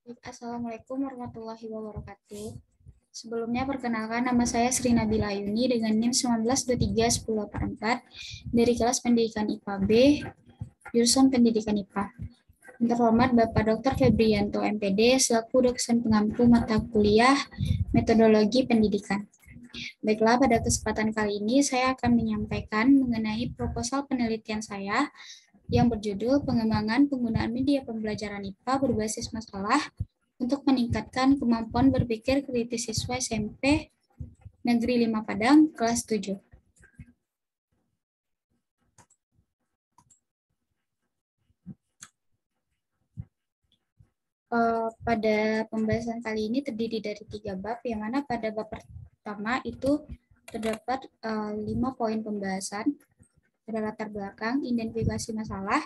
Assalamualaikum warahmatullahi wabarakatuh. Sebelumnya perkenalkan, nama saya Sri Nabila Ayuni dengan NIM 19231084 dari kelas pendidikan IPA B, jurusan pendidikan IPA. Yang terhormat Bapak Dr. Febrianto MPD selaku dosen pengampu mata kuliah metodologi pendidikan. Baiklah, pada kesempatan kali ini saya akan menyampaikan mengenai proposal penelitian saya yang berjudul Pengembangan Penggunaan Media Pembelajaran IPA berbasis masalah untuk meningkatkan kemampuan berpikir kritis siswa SMP Negeri 5 Padang, kelas 7. Pada pembahasan kali ini terdiri dari 3 bab, yang mana pada bab pertama itu terdapat 5 poin pembahasan. Ada latar belakang, identifikasi masalah,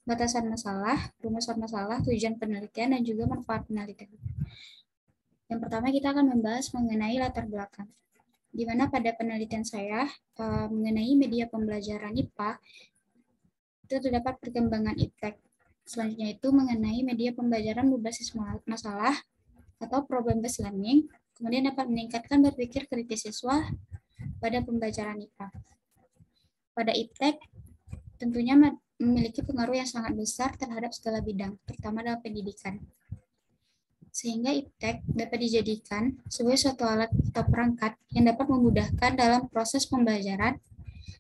batasan masalah, rumusan masalah, tujuan penelitian, dan juga manfaat penelitian. Yang pertama kita akan membahas mengenai latar belakang, di mana pada penelitian saya mengenai media pembelajaran IPA itu terdapat perkembangan iptek. Selanjutnya itu mengenai media pembelajaran berbasis masalah atau problem based learning, kemudian dapat meningkatkan berpikir kritis siswa pada pembelajaran IPA. Pada iptek tentunya memiliki pengaruh yang sangat besar terhadap segala bidang, terutama dalam pendidikan. Sehingga iptek dapat dijadikan sebagai suatu alat atau perangkat yang dapat memudahkan dalam proses pembelajaran,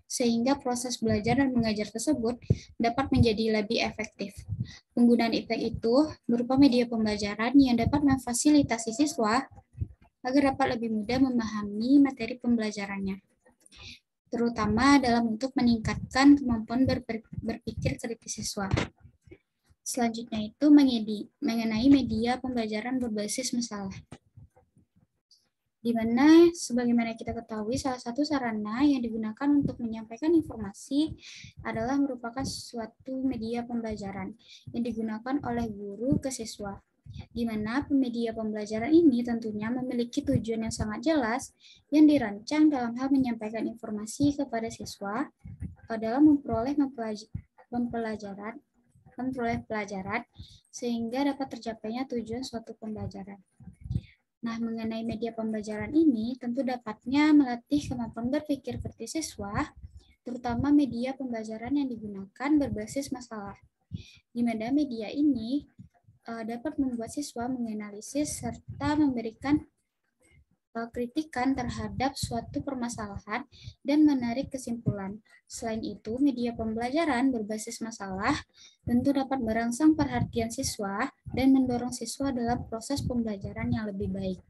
sehingga proses belajar dan mengajar tersebut dapat menjadi lebih efektif. Penggunaan iptek itu berupa media pembelajaran yang dapat memfasilitasi siswa agar dapat lebih mudah memahami materi pembelajarannya, terutama dalam untuk meningkatkan kemampuan berpikir kritis siswa. Selanjutnya itu mengenai media pembelajaran berbasis masalah, di mana sebagaimana kita ketahui salah satu sarana yang digunakan untuk menyampaikan informasi adalah merupakan suatu media pembelajaran yang digunakan oleh guru ke siswa, di mana media pembelajaran ini tentunya memiliki tujuan yang sangat jelas yang dirancang dalam hal menyampaikan informasi kepada siswa dalam memperoleh pelajaran sehingga dapat tercapainya tujuan suatu pembelajaran. Nah, mengenai media pembelajaran ini tentu dapatnya melatih kemampuan berpikir kritis siswa, terutama media pembelajaran yang digunakan berbasis masalah, di mana media ini dapat membuat siswa menganalisis serta memberikan kritikan terhadap suatu permasalahan dan menarik kesimpulan. Selain itu, media pembelajaran berbasis masalah tentu dapat merangsang perhatian siswa dan mendorong siswa dalam proses pembelajaran yang lebih baik.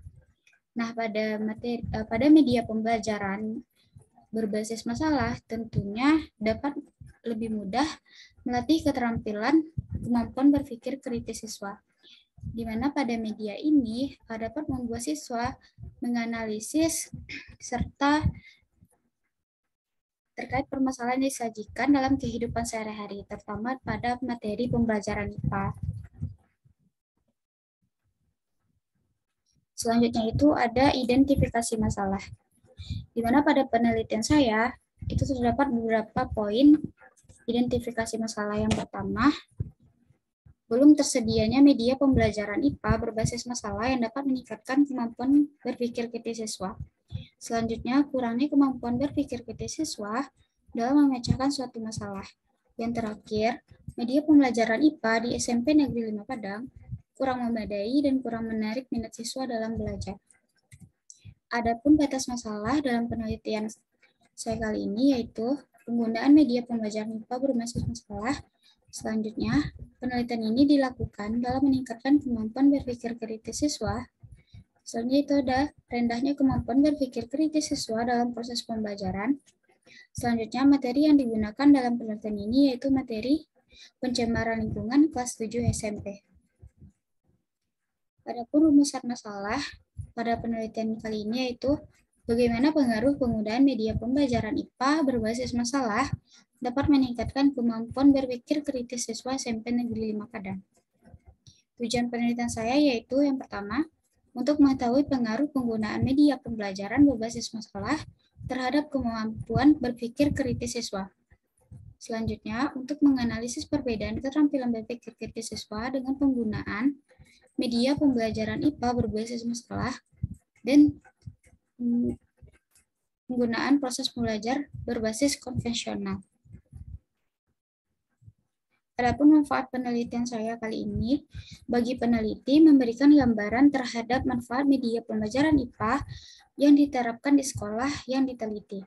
Nah, pada media pembelajaran berbasis masalah tentunya dapat lebih mudah melatih keterampilan kemampuan berpikir kritis siswa, di mana pada media ini dapat membuat siswa menganalisis serta terkait permasalahan yang disajikan dalam kehidupan sehari-hari, terutama pada materi pembelajaran IPA. Selanjutnya itu ada identifikasi masalah, di mana pada penelitian saya itu terdapat beberapa poin identifikasi masalah. Yang pertama, belum tersedianya media pembelajaran IPA berbasis masalah yang dapat meningkatkan kemampuan berpikir kritis siswa. Selanjutnya, kurangnya kemampuan berpikir kritis siswa dalam memecahkan suatu masalah. Yang terakhir, media pembelajaran IPA di SMP Negeri 5 Padang kurang memadai dan kurang menarik minat siswa dalam belajar. Adapun batas masalah dalam penelitian saya kali ini yaitu penggunaan media pembelajaran IPA berbasis masalah. Selanjutnya, penelitian ini dilakukan dalam meningkatkan kemampuan berpikir kritis siswa. Selanjutnya itu ada rendahnya kemampuan berpikir kritis siswa dalam proses pembelajaran. Selanjutnya, materi yang digunakan dalam penelitian ini yaitu materi pencemaran lingkungan kelas 7 SMP. Adapun rumusan masalah pada penelitian kali ini yaitu bagaimana pengaruh penggunaan media pembelajaran IPA berbasis masalah dapat meningkatkan kemampuan berpikir kritis siswa SMP Negeri 5 Padang. Tujuan penelitian saya yaitu yang pertama, untuk mengetahui pengaruh penggunaan media pembelajaran berbasis masalah terhadap kemampuan berpikir kritis siswa. Selanjutnya, untuk menganalisis perbedaan keterampilan berpikir kritis siswa dengan penggunaan media pembelajaran IPA berbasis masalah dan penggunaan proses belajar berbasis konvensional. Adapun manfaat penelitian saya kali ini, bagi peneliti memberikan gambaran terhadap manfaat media pembelajaran IPA yang diterapkan di sekolah yang diteliti.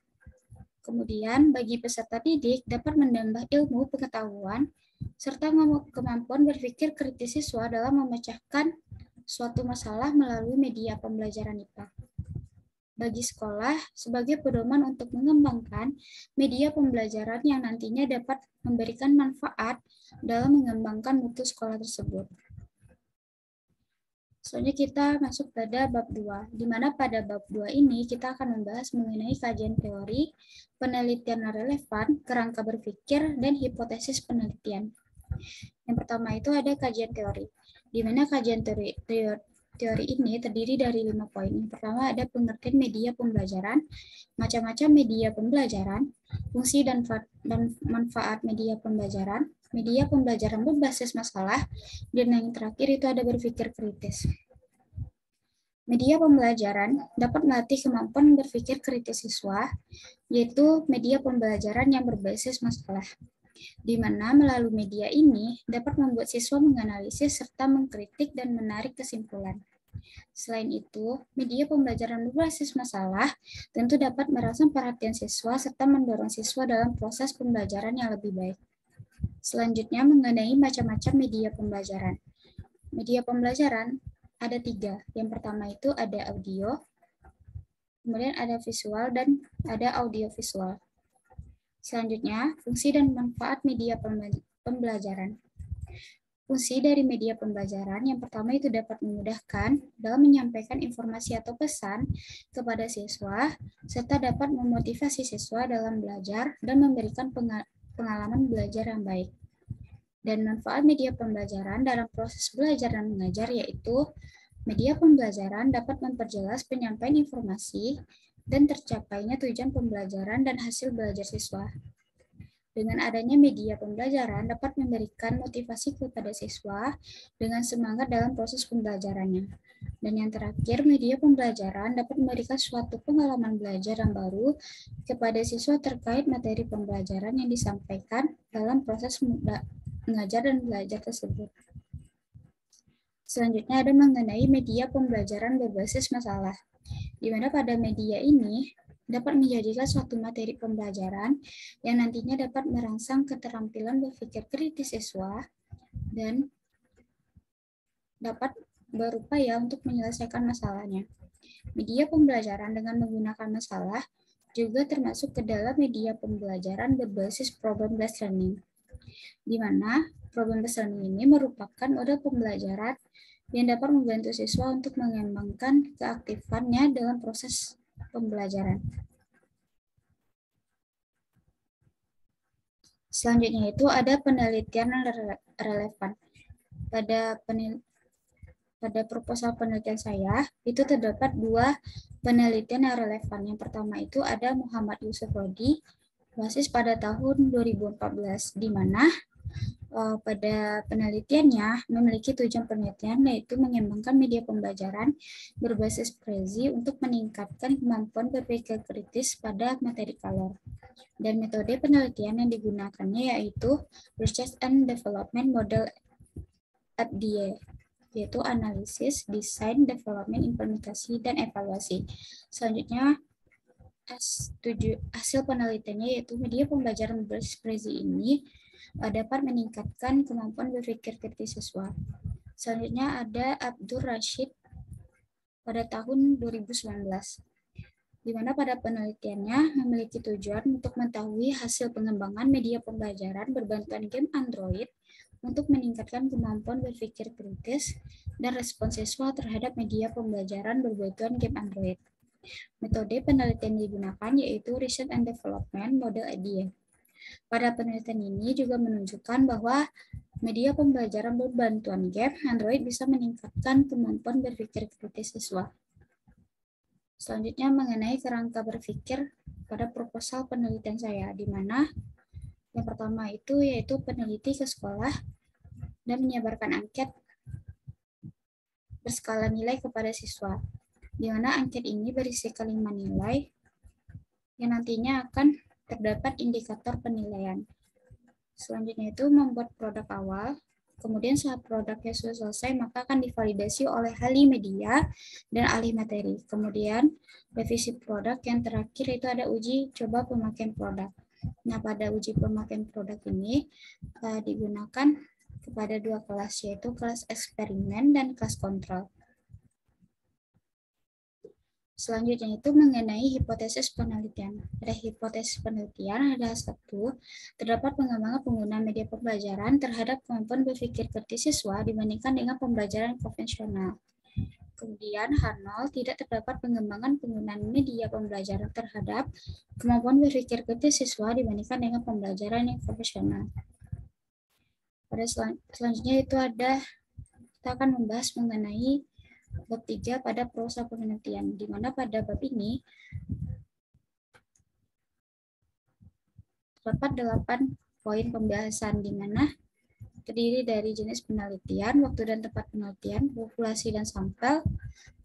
Kemudian, bagi peserta didik dapat menambah ilmu pengetahuan serta kemampuan berpikir kritis siswa dalam memecahkan suatu masalah melalui media pembelajaran IPA. Bagi sekolah, sebagai pedoman untuk mengembangkan media pembelajaran yang nantinya dapat memberikan manfaat dalam mengembangkan mutu sekolah tersebut. Selanjutnya kita masuk pada bab 2, di mana pada bab 2 ini kita akan membahas mengenai kajian teori, penelitian relevan, kerangka berpikir, dan hipotesis penelitian. Yang pertama itu ada kajian teori, di mana kajian teori ini terdiri dari 5 poin. Yang pertama ada pengertian media pembelajaran, macam-macam media pembelajaran, fungsi dan manfaat media pembelajaran berbasis masalah, dan yang terakhir itu ada berpikir kritis. Media pembelajaran dapat melatih kemampuan berpikir kritis siswa, yaitu media pembelajaran yang berbasis masalah, di mana melalui media ini dapat membuat siswa menganalisis serta mengkritik dan menarik kesimpulan. Selain itu, media pembelajaran berbasis masalah tentu dapat merangsang perhatian siswa serta mendorong siswa dalam proses pembelajaran yang lebih baik. Selanjutnya mengenai macam-macam media pembelajaran. Media pembelajaran ada 3. Yang pertama itu ada audio, kemudian ada visual, dan ada audiovisual. Selanjutnya, fungsi dan manfaat media pembelajaran. Fungsi dari media pembelajaran yang pertama itu dapat memudahkan dalam menyampaikan informasi atau pesan kepada siswa, serta dapat memotivasi siswa dalam belajar dan memberikan pengalaman belajar yang baik. Dan manfaat media pembelajaran dalam proses belajar dan mengajar yaitu media pembelajaran dapat memperjelas penyampaian informasi dan tercapainya tujuan pembelajaran dan hasil belajar siswa. Dengan adanya media pembelajaran dapat memberikan motivasi kepada siswa dengan semangat dalam proses pembelajarannya. Dan yang terakhir, media pembelajaran dapat memberikan suatu pengalaman belajar yang baru kepada siswa terkait materi pembelajaran yang disampaikan dalam proses mengajar dan belajar tersebut. Selanjutnya ada mengenai media pembelajaran berbasis masalah, di mana pada media ini dapat menjadikan suatu materi pembelajaran yang nantinya dapat merangsang keterampilan berpikir kritis siswa dan dapat berupaya untuk menyelesaikan masalahnya. Media pembelajaran dengan menggunakan masalah juga termasuk ke dalam media pembelajaran berbasis problem-based learning, di mana problem-based learning ini merupakan model pembelajaran yang dapat membantu siswa untuk mengembangkan keaktifannya dalam proses pembelajaran. Selanjutnya itu ada penelitian relevan. Pada proposal penelitian saya, itu terdapat 2 penelitian yang relevan. Yang pertama itu ada Muhammad Yusuf Rodi, basis pada tahun 2014, di mana pada penelitiannya memiliki tujuan penelitian yaitu mengembangkan media pembelajaran berbasis Prezi untuk meningkatkan kemampuan berpikir kritis pada materi color. Dan metode penelitian yang digunakannya yaitu Research and Development Model (RDE), yaitu analisis, desain, development, implementasi, dan evaluasi. Selanjutnya, hasil penelitiannya yaitu media pembelajaran berbasis Prezi ini dapat meningkatkan kemampuan berpikir kritis siswa. Selanjutnya ada Abdur Rashid pada tahun 2019, di mana pada penelitiannya memiliki tujuan untuk mengetahui hasil pengembangan media pembelajaran berbantuan game Android untuk meningkatkan kemampuan berpikir kritis dan respons siswa terhadap media pembelajaran berbantuan game Android. Metode penelitian yang digunakan yaitu Research and Development Model (RDE). Pada penelitian ini juga menunjukkan bahwa media pembelajaran berbantuan game Android bisa meningkatkan kemampuan berpikir kritis siswa. Selanjutnya mengenai kerangka berpikir pada proposal penelitian saya, di mana Yang pertama itu yaitu peneliti ke sekolah dan menyebarkan angket berskala nilai kepada siswa, di mana angket ini berisi kelima nilai yang nantinya akan terdapat indikator penilaian. Selanjutnya itu membuat produk awal. Kemudian saat produknya sudah selesai, maka akan divalidasi oleh ahli media dan ahli materi. Kemudian revisi produk yang terakhir itu ada uji coba pemakaian produk. Nah, pada uji pemakaian produk ini digunakan kepada dua kelas, yaitu kelas eksperimen dan kelas kontrol. Selanjutnya itu mengenai hipotesis penelitian. Pada hipotesis penelitian ada satu, terdapat pengembangan penggunaan media pembelajaran terhadap kemampuan berpikir kritis siswa dibandingkan dengan pembelajaran konvensional. Kemudian H0, tidak terdapat pengembangan penggunaan media pembelajaran terhadap kemampuan berpikir kritis siswa dibandingkan dengan pembelajaran yang konvensional. Pada selanjutnya itu ada, kita akan membahas mengenai bab 3 pada prosa penelitian, di mana pada bab ini terdapat 8 poin pembahasan, di mana terdiri dari jenis penelitian, waktu dan tempat penelitian, populasi dan sampel,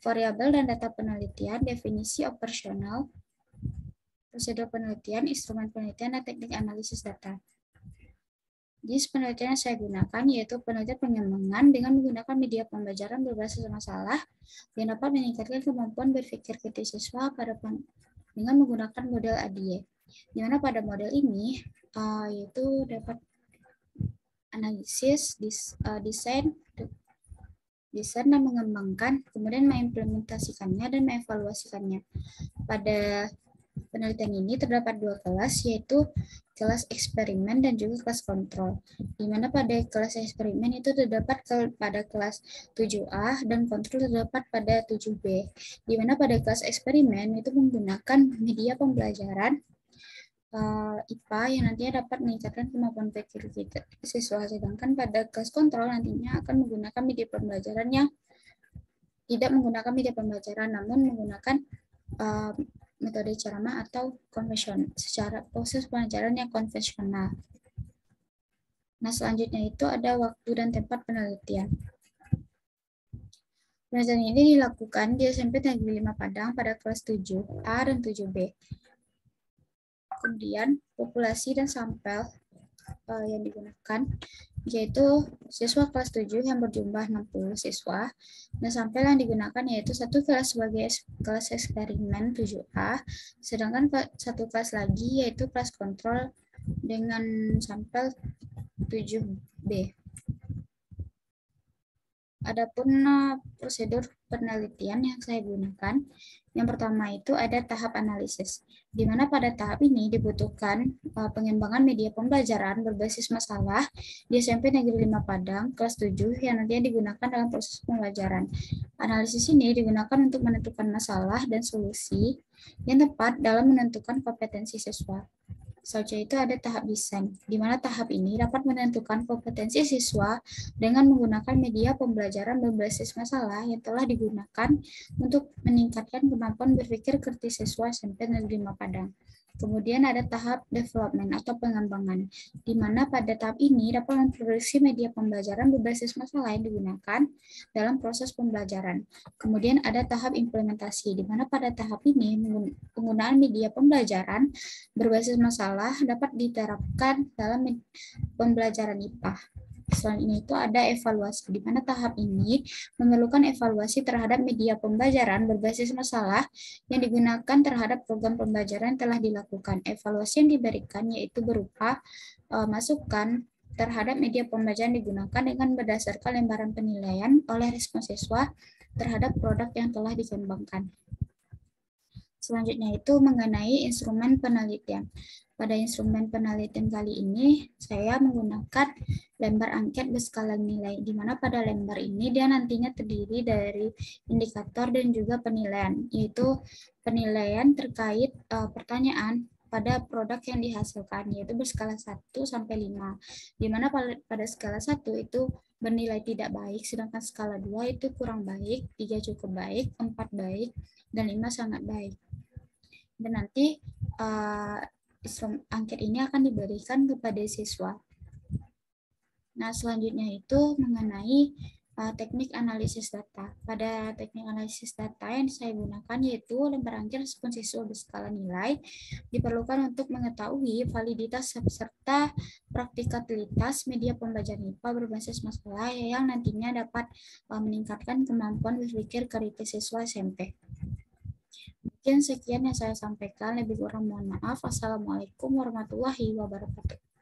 variabel dan data penelitian, definisi operasional, prosedur penelitian, instrumen penelitian, dan teknik analisis data. Jenis penelitian yang saya gunakan yaitu penelitian pengembangan dengan menggunakan media pembelajaran berbasis masalah yang dapat meningkatkan kemampuan berpikir kritis siswa dengan menggunakan model ADIE. Di mana pada model ini yaitu dapat analisis, desain dan mengembangkan, kemudian mengimplementasikannya dan mengevaluasikannya. Pada penelitian ini terdapat dua kelas, yaitu kelas eksperimen dan juga kelas kontrol. Di mana pada kelas eksperimen itu terdapat pada kelas 7A dan kontrol terdapat pada 7B. Di mana pada kelas eksperimen itu menggunakan media pembelajaran IPA yang nantinya dapat meningkatkan kemampuan pikir siswa, sedangkan pada kelas kontrol nantinya akan menggunakan media pembelajaran yang tidak menggunakan media pembelajaran, namun menggunakan metode ceramah atau konvensional, secara proses pelajaran yang konvensional. Nah, selanjutnya itu ada waktu dan tempat penelitian. Penelitian ini dilakukan di SMP Negeri 5 Padang pada kelas 7A dan 7B. Kemudian populasi dan sampel yang digunakan yaitu siswa kelas 7 yang berjumlah 60 siswa, dan sampel yang digunakan yaitu satu kelas sebagai kelas eksperimen 7A, sedangkan satu kelas lagi yaitu kelas kontrol dengan sampel 7B. Adapun prosedur penelitian yang saya gunakan, yang pertama itu ada tahap analisis, di mana pada tahap ini dibutuhkan pengembangan media pembelajaran berbasis masalah di SMP Negeri 5 Padang, kelas 7, yang nantinya digunakan dalam proses pembelajaran. Analisis ini digunakan untuk menentukan masalah dan solusi yang tepat dalam menentukan kompetensi siswa. Selanjutnya itu ada tahap desain, di mana tahap ini dapat menentukan kompetensi siswa dengan menggunakan media pembelajaran berbasis masalah yang telah digunakan untuk meningkatkan kemampuan berpikir kritis siswa SMP Negeri 5 Padang. Kemudian ada tahap development atau pengembangan, di mana pada tahap ini dapat memproduksi media pembelajaran berbasis masalah yang digunakan dalam proses pembelajaran. Kemudian ada tahap implementasi, di mana pada tahap ini penggunaan media pembelajaran berbasis masalah dapat diterapkan dalam pembelajaran IPA. Selanjutnya itu ada evaluasi, di mana tahap ini memerlukan evaluasi terhadap media pembelajaran berbasis masalah yang digunakan terhadap program pembelajaran yang telah dilakukan. Evaluasi yang diberikan yaitu berupa masukan terhadap media pembelajaran digunakan dengan berdasarkan lembaran penilaian oleh respons siswa terhadap produk yang telah dikembangkan. Selanjutnya itu mengenai instrumen penelitian. Pada instrumen penelitian kali ini, saya menggunakan lembar angket berskala nilai, di mana pada lembar ini dia nantinya terdiri dari indikator dan juga penilaian, yaitu penilaian terkait pertanyaan pada produk yang dihasilkan, yaitu berskala 1 sampai 5, di mana pada skala 1 itu bernilai tidak baik, sedangkan skala 2 itu kurang baik, 3 cukup baik, 4 baik, dan 5 sangat baik. Dan nanti angket ini akan diberikan kepada siswa. Nah, selanjutnya itu mengenai teknik analisis data. Pada teknik analisis data yang saya gunakan yaitu lembar angket respon siswa berskala nilai diperlukan untuk mengetahui validitas serta praktikabilitas media pembelajaran IPA berbasis masalah yang nantinya dapat meningkatkan kemampuan berpikir kritis siswa SMP. Mungkin sekian yang saya sampaikan, lebih kurang mohon maaf. Wassalamualaikum warahmatullahi wabarakatuh.